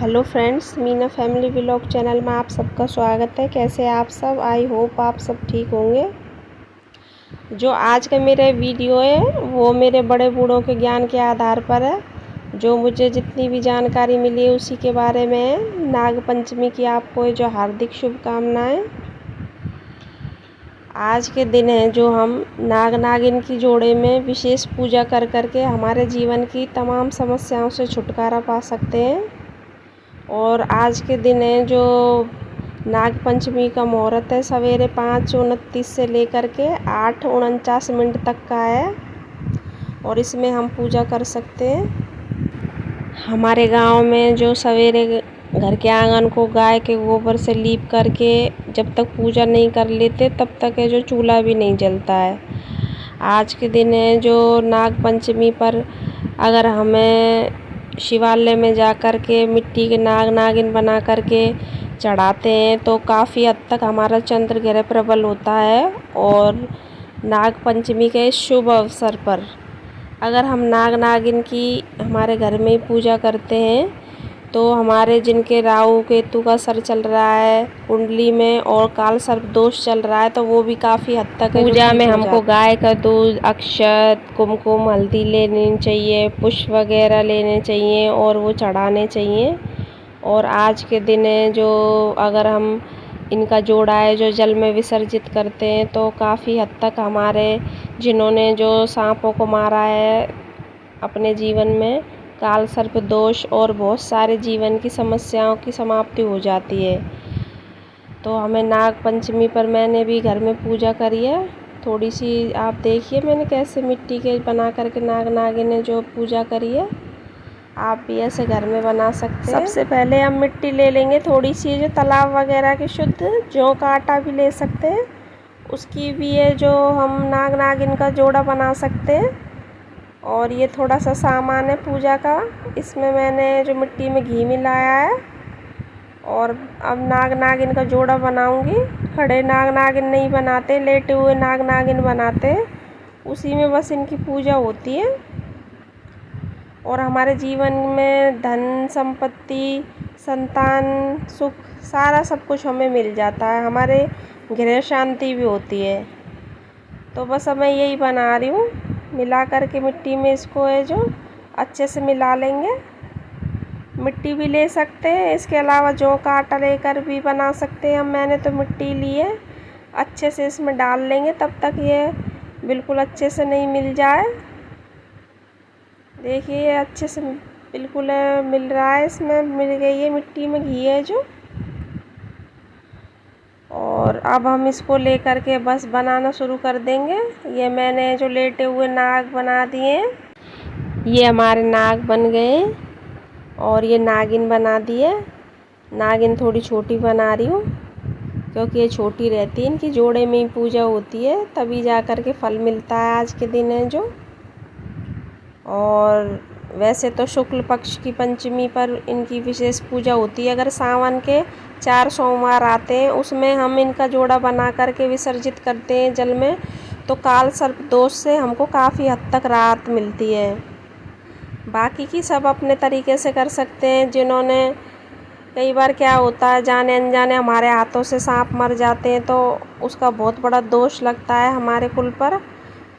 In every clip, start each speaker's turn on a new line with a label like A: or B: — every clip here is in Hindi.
A: Hello friends, Meena family vlog channel में आप सबका स्वागत है। कैसे आप सब? आई होप आप सब ठीक होंगे। जो आज का मेरा वीडियो है वो मेरे बड़े बूढ़ों के ज्ञान के आधार पर है। जो मुझे जितनी भी जानकारी मिली है उसी के बारे में है। नाग पंचमी की आपको जो हार्दिक शुभकामनाएं। आज के दिन है जो हम नाग नागिन की जोड़े में विशेष पूजा कर करके हमारे जीवन की तमाम समस्याओं से छुटकारा पा सकते हैं। और आज के दिन है जो नाग पंचमी का मुहूर्त है सवेरे 5:29 से लेकर के 8:49 तक का है और इसमें हम पूजा कर सकते हैं। हमारे गांव में जो सवेरे घर के आंगन को गाय के गोबर से लीप करके जब तक पूजा नहीं कर लेते तब तक है जो चूल्हा भी नहीं जलता है। आज के दिन है जो नाग पंचमी पर अगर हमें शिवालय में जा कर के मिट्टी के नाग नागिन बना करके चढ़ाते हैं तो काफ़ी हद तक हमारा चंद्र ग्रह प्रबल होता है। और नाग पंचमी के शुभ अवसर पर अगर हम नाग नागिन की हमारे घर में ही पूजा करते हैं तो हमारे जिनके राहु केतु का असर चल रहा है कुंडली में और काल सर्प दोष चल रहा है तो वो भी काफ़ी हद तक पूजा में हमको गाय का दूध, अक्षत, कुमकुम, हल्दी लेनी चाहिए, पुष्प वगैरह लेने चाहिए और वो चढ़ाने चाहिए। और आज के दिन जो अगर हम इनका जोड़ा है जो जल में विसर्जित करते हैं तो काफ़ी हद तक हमारे जिन्होंने जो सांपों को मारा है अपने जीवन में काल सर्प दोष और बहुत सारे जीवन की समस्याओं की समाप्ति हो जाती है। तो हमें नाग पंचमी पर मैंने भी घर में पूजा करी है। थोड़ी सी आप देखिए मैंने कैसे मिट्टी के बना करके नाग नागिन ने जो पूजा करी है। आप भी ऐसे घर में बना सकते हैं। सबसे पहले हम मिट्टी ले लेंगे थोड़ी सी जो तालाब वगैरह की शुद्ध, जौ का आटा भी ले सकते हैं, उसकी भी है जो हम नाग नागिन का जोड़ा बना सकते हैं। और ये थोड़ा सा सामान है पूजा का। इसमें मैंने जो मिट्टी में घी मिलाया है और अब नाग नागिन का जोड़ा बनाऊंगी। खड़े नाग नागिन नहीं बनाते, लेटे हुए नाग नागिन बनाते हैं, उसी में बस इनकी पूजा होती है। और हमारे जीवन में धन संपत्ति, संतान, सुख, सारा सब कुछ हमें मिल जाता है। हमारे गृह शांति भी होती है। तो बस अब मैं यही बना रही हूँ। मिला करके मिट्टी में इसको है जो अच्छे से मिला लेंगे। मिट्टी भी ले सकते हैं, इसके अलावा जौ का आटा लेकर भी बना सकते हैं हम। मैंने तो मिट्टी ली है। अच्छे से इसमें डाल लेंगे तब तक ये बिल्कुल अच्छे से नहीं मिल जाए। देखिए ये अच्छे से बिल्कुल मिल रहा है, इसमें मिल गई है मिट्टी में घी है जो। और अब हम इसको लेकर के बस बनाना शुरू कर देंगे। ये मैंने जो लेटे हुए नाग बना दिए हैं, ये हमारे नाग बन गए और ये नागिन बना दिए। नागिन थोड़ी छोटी बना रही हूँ क्योंकि ये छोटी रहती है, इनकी जोड़े में ही पूजा होती है तभी जा कर के फल मिलता है आज के दिन है जो। और वैसे तो शुक्ल पक्ष की पंचमी पर इनकी विशेष पूजा होती है। अगर सावन के 4 सोमवार आते हैं उसमें हम इनका जोड़ा बना करके विसर्जित करते हैं जल में तो काल सर्प दोष से हमको काफ़ी हद तक राहत मिलती है। बाकी की सब अपने तरीके से कर सकते हैं। जिन्होंने कई बार क्या होता है जाने अनजाने हमारे हाथों से सांप मर जाते हैं तो उसका बहुत बड़ा दोष लगता है हमारे कुल पर,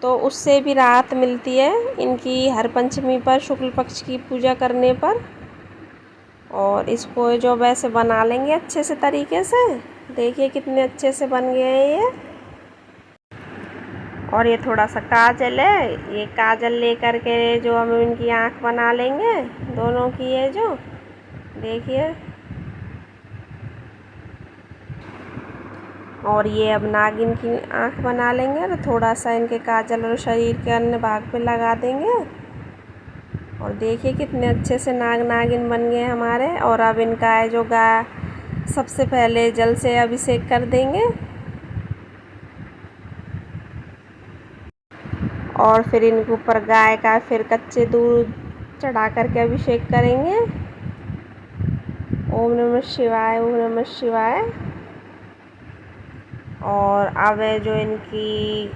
A: तो उससे भी राहत मिलती है इनकी हर पंचमी पर शुक्ल पक्ष की पूजा करने पर। और इसको जो वैसे बना लेंगे अच्छे से तरीके से। देखिए कितने अच्छे से बन गए हैं ये। और ये थोड़ा सा काजल है, ये काजल लेकर के जो हम इनकी आँख बना लेंगे दोनों की है जो। देखिए और ये अब नागिन की आँख बना लेंगे और थोड़ा सा इनके काजल और शरीर के अन्य भाग पे लगा देंगे। और देखिए कितने अच्छे से नाग नागिन बन गए हमारे। और अब इनका है जो गाय सबसे पहले जल से अभिषेक कर देंगे और फिर इनके ऊपर गाय का फिर कच्चे दूध चढ़ा करके अभिषेक करेंगे। ओम नमः शिवाय, ओम नमः शिवाय। और अब जो इनकी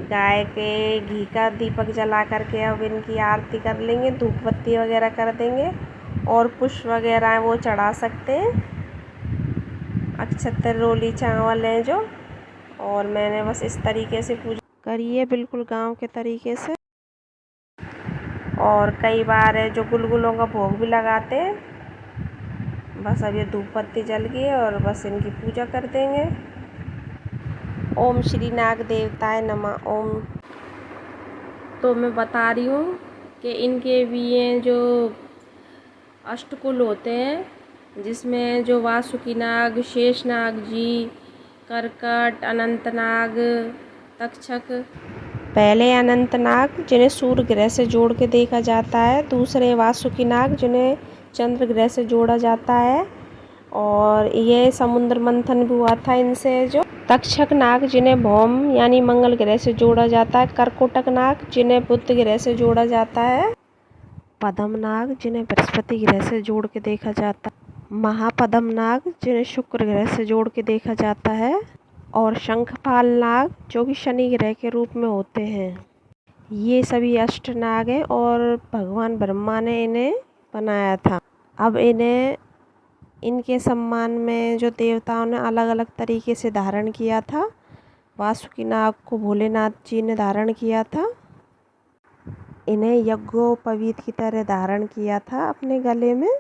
A: गाय के घी का दीपक जला करके अब इनकी आरती कर लेंगे, धूप बत्ती वगैरह कर देंगे और पुष्प वगैरह हैं वो चढ़ा सकते हैं। अक्षत रोली चावल हैं जो, और मैंने बस इस तरीके से पूजा करी है, बिल्कुल गांव के तरीके से। और कई बार है जो गुलगुलों का भोग भी लगाते हैं। बस अब ये धूप बत्ती जल गई और बस इनकी पूजा कर देंगे। ओम श्री नाग देवताय नमः। ओम। तो मैं बता रही हूँ कि इनके भी ये जो अष्टकुल होते हैं, जिसमें जो वासुकी नाग, शेषनाग जी, करकट, अनंतनाग, तक्षक। पहले अनंतनाग जिन्हें सूर्य ग्रह से जोड़ के देखा जाता है, दूसरे वासुकी नाग जिन्हें चंद्र ग्रह से जोड़ा जाता है, और ये समुद्र मंथन भी हुआ था इनसे। जो तक्षक नाग जिन्हें भौम यानी मंगल ग्रह से जोड़ा जाता है, करकोटक नाग जिन्हें बुध ग्रह से जोड़ा जाता है, पद्म नाग जिन्हें बृहस्पति ग्रह से जोड़ के देखा जाता है, महापद्म नाग जिन्हें शुक्र ग्रह से जोड़ के देखा जाता है, और शंखपाल नाग जो कि शनि ग्रह के रूप में होते हैं। ये सभी अष्ट नाग हैं और भगवान ब्रह्मा ने इन्हें बनाया था। अब इन्हें इनके सम्मान में जो देवताओं ने अलग अलग तरीके से धारण किया था। वासुकी नाग को भोलेनाथ जी ने धारण किया था। इन्हें यज्ञोपवीत की तरह धारण किया था अपने गले में,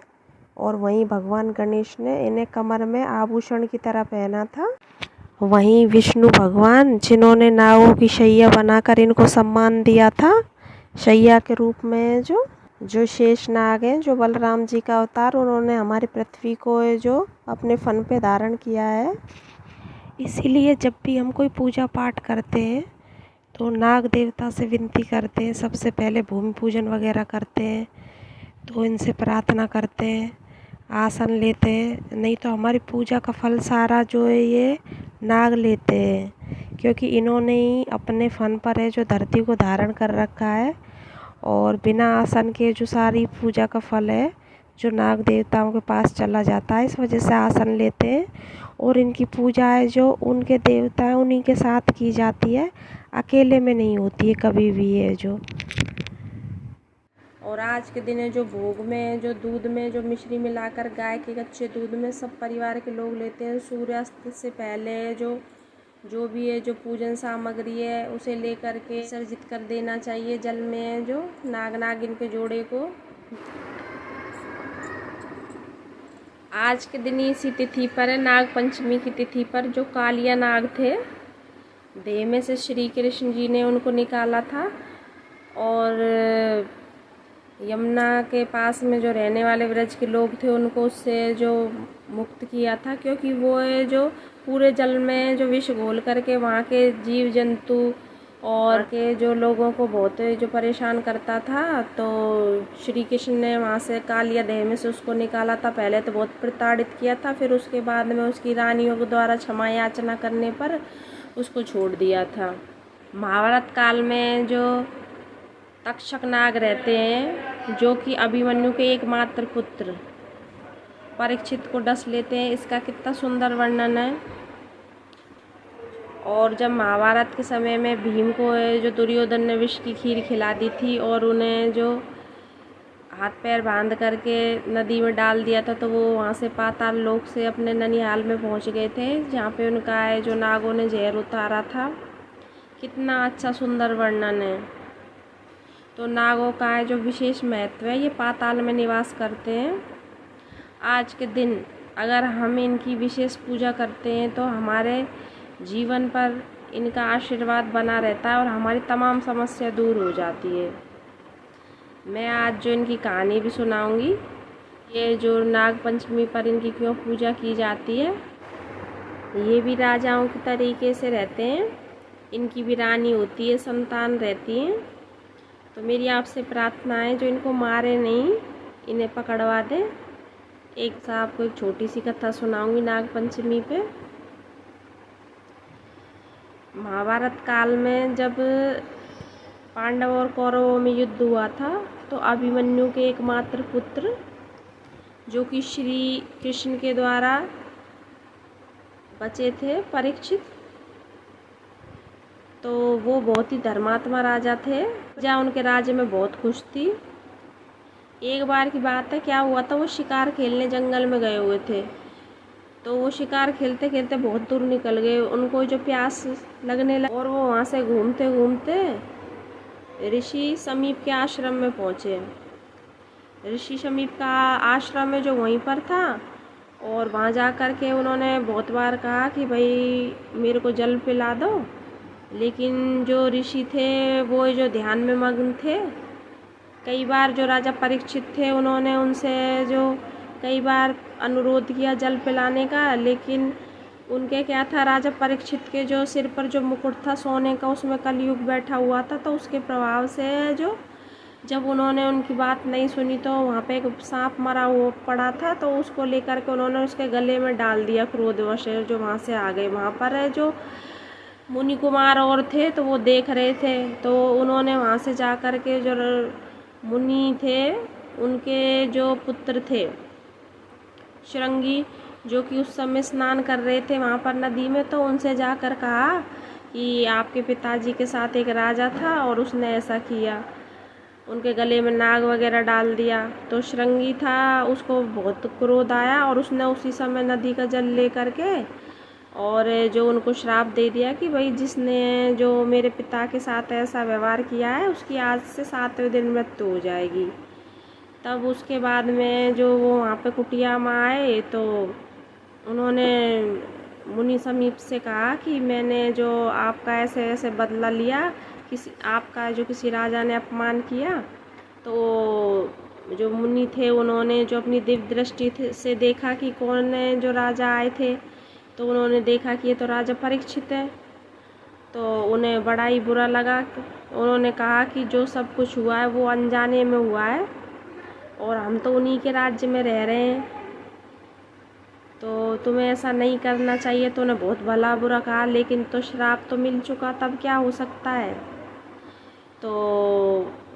A: और वहीं भगवान गणेश ने इन्हें कमर में आभूषण की तरह पहना था। वहीं विष्णु भगवान जिन्होंने नागों की शैया बनाकर इनको सम्मान दिया था, शैया के रूप में जो शेष नाग हैं, जो बलराम जी का अवतार, उन्होंने हमारी पृथ्वी को जो अपने फन पे धारण किया है। इसीलिए जब भी हम कोई पूजा पाठ करते हैं तो नाग देवता से विनती करते हैं। सबसे पहले भूमि पूजन वगैरह करते हैं, तो इनसे प्रार्थना करते हैं, आसन लेते हैं। नहीं तो हमारी पूजा का फल सारा जो है ये नाग लेते हैं, क्योंकि इन्होंने ही अपने फन पर है जो धरती को धारण कर रखा है, और बिना आसन के जो सारी पूजा का फल है जो नाग देवताओं के पास चला जाता है। इस वजह से आसन लेते हैं, और इनकी पूजा है जो उनके देवता हैं उन्हीं के साथ की जाती है, अकेले में नहीं होती है कभी भी ये जो। और आज के दिन जो भोग में जो दूध में जो मिश्री मिलाकर गाय के कच्चे दूध में सब परिवार के लोग लेते हैं। सूर्यास्त से पहले जो भी है जो पूजन सामग्री है उसे लेकर के विसर्जित कर देना चाहिए जल में जो नाग नागिन के जोड़े को। आज के दिन इसी तिथि पर है, नाग पंचमी की तिथि पर, जो कालिया नाग थे, देह में से श्री कृष्ण जी ने उनको निकाला था और यमुना के पास में जो रहने वाले व्रज के लोग थे उनको उससे जो मुक्त किया था, क्योंकि वो जो पूरे जल में जो विष घोल करके वहाँ के जीव जंतु और के जो लोगों को बहुत जो परेशान करता था। तो श्री कृष्ण ने वहाँ से कालिया देह में से उसको निकाला था। पहले तो बहुत प्रताड़ित किया था, फिर उसके बाद में उसकी रानियों के द्वारा क्षमा याचना करने पर उसको छोड़ दिया था। महाभारत काल में जो तक्षक नाग रहते हैं, जो कि अभिमन्यु के एकमात्र पुत्र परीक्षित को डस लेते हैं, इसका कितना सुंदर वर्णन है। और जब महाभारत के समय में भीम को जो दुर्योधन ने विष की खीर खिला दी थी और उन्हें जो हाथ पैर बांध करके नदी में डाल दिया था, तो वो वहाँ से पाताल लोक से अपने ननिहाल में पहुँच गए थे, जहाँ पे उनका जो नागों ने जहर उतारा था। कितना अच्छा सुंदर वर्णन है। तो नागों का जो विशेष महत्व है, ये पाताल में निवास करते हैं। आज के दिन अगर हम इनकी विशेष पूजा करते हैं तो हमारे जीवन पर इनका आशीर्वाद बना रहता है और हमारी तमाम समस्या दूर हो जाती है। मैं आज जो इनकी कहानी भी सुनाऊंगी, ये जो नाग पंचमी पर इनकी क्यों पूजा की जाती है। ये भी राजाओं के तरीके से रहते हैं, इनकी भी रानी होती है, संतान रहती हैं। तो मेरी आपसे प्रार्थना है जो इनको मारे नहीं, इन्हें पकड़वा दें। एक साहब को एक छोटी सी कथा सुनाऊंगी नाग पंचमी पे। महाभारत काल में जब पांडव और कौरवों में युद्ध हुआ था, तो अभिमन्यु के एकमात्र पुत्र जो कि श्री कृष्ण के द्वारा बचे थे, परीक्षित, तो वो बहुत ही धर्मात्मा राजा थे। प्रजा उनके राज्य में बहुत खुश थी। एक बार की बात है, क्या हुआ था, वो शिकार खेलने जंगल में गए हुए थे। तो वो शिकार खेलते खेलते बहुत दूर निकल गए, उनको जो प्यास लगने लगी और वो वहाँ से घूमते घूमते ऋषि समीप के आश्रम में पहुँचे। ऋषि समीप का आश्रम है जो वहीं पर था, और वहाँ जा कर के उन्होंने बहुत बार कहा कि भाई मेरे को जल पिला दो, लेकिन जो ऋषि थे वो जो ध्यान में मग्न थे। कई बार जो राजा परीक्षित थे उन्होंने उनसे जो कई बार अनुरोध किया जल पिलाने का, लेकिन उनके क्या था, राजा परीक्षित के जो सिर पर जो मुकुट था सोने का, उसमें कलयुग बैठा हुआ था, तो उसके प्रभाव से जो जब उन्होंने उनकी बात नहीं सुनी तो वहाँ पे एक सांप मरा हुआ पड़ा था, तो उसको लेकर के उन्होंने उसके गले में डाल दिया क्रोधवश, जो वहाँ से आ गए। वहाँ पर जो मुनि कुमार और थे तो वो देख रहे थे, तो उन्होंने वहाँ से जा कर के जो मुनि थे उनके जो पुत्र थे शृंगी, जो कि उस समय स्नान कर रहे थे वहाँ पर नदी में, तो उनसे जाकर कहा कि आपके पिताजी के साथ एक राजा था और उसने ऐसा किया, उनके गले में नाग वगैरह डाल दिया। तो शृंगी था, उसको बहुत क्रोध आया और उसने उसी समय नदी का जल ले करके और जो उनको श्राप दे दिया कि भाई जिसने जो मेरे पिता के साथ ऐसा व्यवहार किया है उसकी आज से 7वें दिन मृत्यु हो जाएगी। तब उसके बाद में जो वो वहाँ पे कुटिया में आए तो उन्होंने मुनि समीप से कहा कि मैंने जो आपका ऐसे ऐसे बदला लिया, आपका जो किसी राजा ने अपमान किया। तो जो मुनि थे उन्होंने जो अपनी दिव्य दृष्टि से देखा कि कौन जो राजा आए थे, तो उन्होंने देखा कि ये तो राजा परीक्षित है। तो उन्हें बड़ा ही बुरा लगा। उन्होंने कहा कि जो सब कुछ हुआ है वो अनजाने में हुआ है और हम तो उन्हीं के राज्य में रह रहे हैं, तो तुम्हें ऐसा नहीं करना चाहिए। तो उन्हें बहुत भला बुरा कहा, लेकिन तो श्राप तो मिल चुका, तब क्या हो सकता है। तो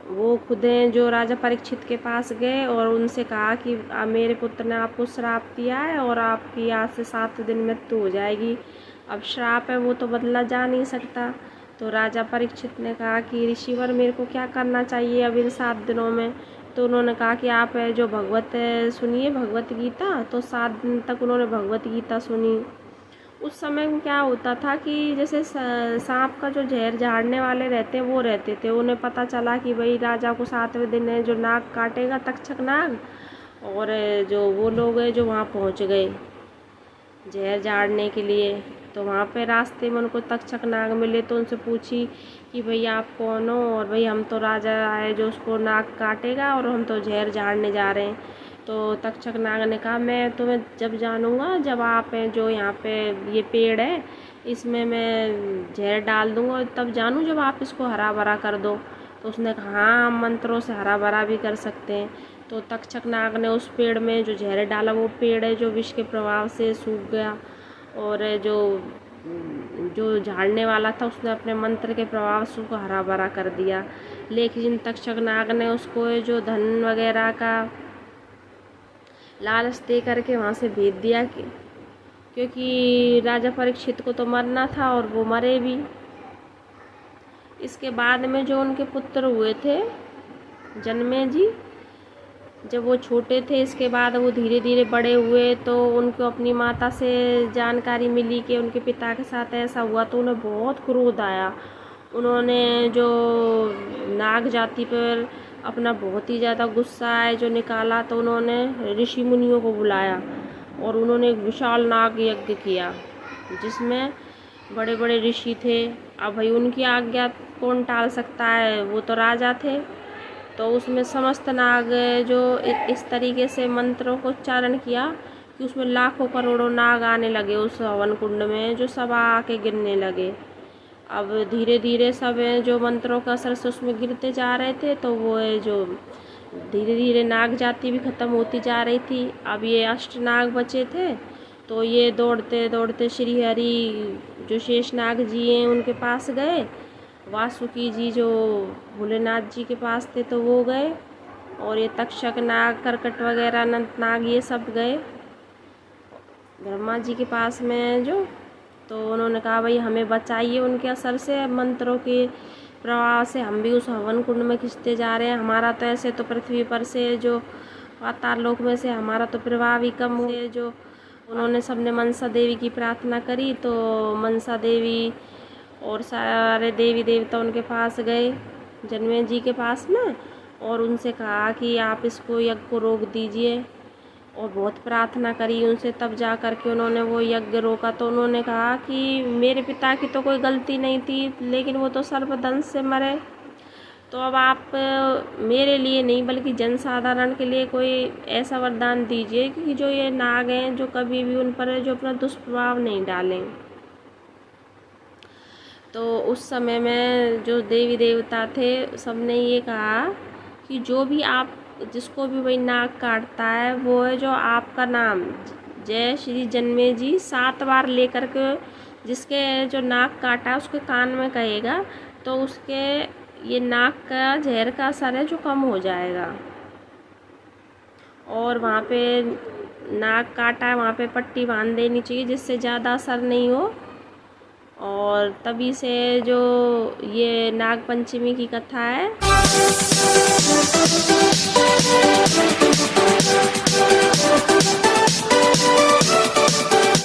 A: वो खुद जो राजा परीक्षित के पास गए और उनसे कहा कि मेरे पुत्र ने आपको श्राप दिया है और आपकी आज से 7 दिन मृत्यु हो जाएगी। अब श्राप है वो तो बदला जा नहीं सकता। तो राजा परीक्षित ने कहा कि ऋषिवर मेरे को क्या करना चाहिए अब इन 7 दिनों में। तो उन्होंने कहा कि आप जो भगवत सुनिए भगवत गीता। तो 7 दिन तक उन्होंने भगवत गीता सुनी। उस समय में क्या होता था कि जैसे सांप का जो जहर झाड़ने वाले रहते हैं वो रहते थे, उन्हें पता चला कि भाई राजा को 7वें दिन है जो नाग काटेगा, तक्षक नाग। और जो वो लोग हैं जो वहाँ पहुँच गए जहर झाड़ने के लिए। तो वहाँ पे रास्ते में उनको तक्षक नाग मिले, तो उनसे पूछी कि भाई आप कौन हो। और भाई हम तो राजा है जो उसको नाग काटेगा और हम तो जहर झाड़ने जा रहे हैं। तो तक्षक नाग ने कहा मैं तुम्हें जब जानूंगा जब आप जो यहाँ पे ये पेड़ है इसमें मैं जहर डाल दूंगा, तब जानूँ जब आप इसको हरा भरा कर दो। तो उसने कहा हाँ हम मंत्रों से हरा भरा भी कर सकते हैं। तो तक्षक नाग ने उस पेड़ में जो जहर डाला, वो पेड़ है जो विष के प्रभाव से सूख गया। और जो जो झाड़ने वाला था उसने अपने मंत्र के प्रभाव से उसको हरा भरा कर दिया। लेकिन तक्षक नाग ने उसको जो धन वगैरह का लालच दे करके वहाँ से भेज दिया, क्योंकि राजा परीक्षित को तो मरना था और वो मरे भी। इसके बाद में जो उनके पुत्र हुए थे जन्मेजय, जब वो छोटे थे, इसके बाद वो धीरे धीरे बड़े हुए तो उनको अपनी माता से जानकारी मिली कि उनके पिता के साथ ऐसा हुआ, तो उन्हें बहुत क्रोध आया। उन्होंने जो नाग जाति पर अपना बहुत ही ज़्यादा गुस्सा है जो निकाला, तो उन्होंने ऋषि मुनियों को बुलाया और उन्होंने एक विशाल नाग यज्ञ किया जिसमें बड़े बड़े ऋषि थे। अब भाई उनकी आज्ञा कौन टाल सकता है, वो तो राजा थे। तो उसमें समस्त नाग जो इस तरीके से मंत्रों को उच्चारण किया कि उसमें लाखों करोड़ों नाग आने लगे उस हवन कुंड में, जो सब आके गिरने लगे। अब धीरे धीरे सब जो मंत्रों का असर से उसमें गिरते जा रहे थे, तो वो जो धीरे धीरे नाग जाति भी ख़त्म होती जा रही थी। अब ये अष्टनाग बचे थे, तो ये दौड़ते दौड़ते श्री हरि जो शेषनाग जी हैं उनके पास गए। वासुकी जी जो भोलेनाथ जी के पास थे तो वो गए, और ये तक्षक नाग, करकट वगैरह, अनंत नाग, ये सब गए ब्रह्मा जी के पास में जो। तो उन्होंने कहा भाई हमें बचाइए उनके असर से, मंत्रों के प्रभाव से हम भी उस हवन कुंड में खिंचते जा रहे हैं। हमारा तो ऐसे तो पृथ्वी पर से जो पाताल लोक में से हमारा तो प्रभाव ही कम हुए। जो उन्होंने सबने मनसा देवी की प्रार्थना करी, तो मनसा देवी और सारे देवी देवता उनके पास गए, जन्मे जी के पास में, और उनसे कहा कि आप इसको यज्ञ को रोक दीजिए। और बहुत प्रार्थना करी उनसे, तब जा कर के उन्होंने वो यज्ञ रोका। तो उन्होंने कहा कि मेरे पिता की तो कोई गलती नहीं थी, लेकिन वो तो सर्पदंश से मरे। तो अब आप मेरे लिए नहीं बल्कि जनसाधारण के लिए कोई ऐसा वरदान दीजिए कि जो ये नाग हैं जो कभी भी उन पर जो अपना दुष्प्रभाव नहीं डालें। तो उस समय में जो देवी देवता थे सबने ये कहा कि जो भी आप जिसको भी वही नाग काटता है वो है जो आपका नाम जय श्री जन्मे जी 7 बार लेकर के जिसके जो नाग काटा है उसके कान में कहेगा, तो उसके ये नाग का जहर का असर है जो कम हो जाएगा। और वहाँ पे नाग काटा है वहाँ पे पट्टी बांध देनी चाहिए जिससे ज़्यादा असर नहीं हो। और तभी से जो ये नाग पंचमी की कथा है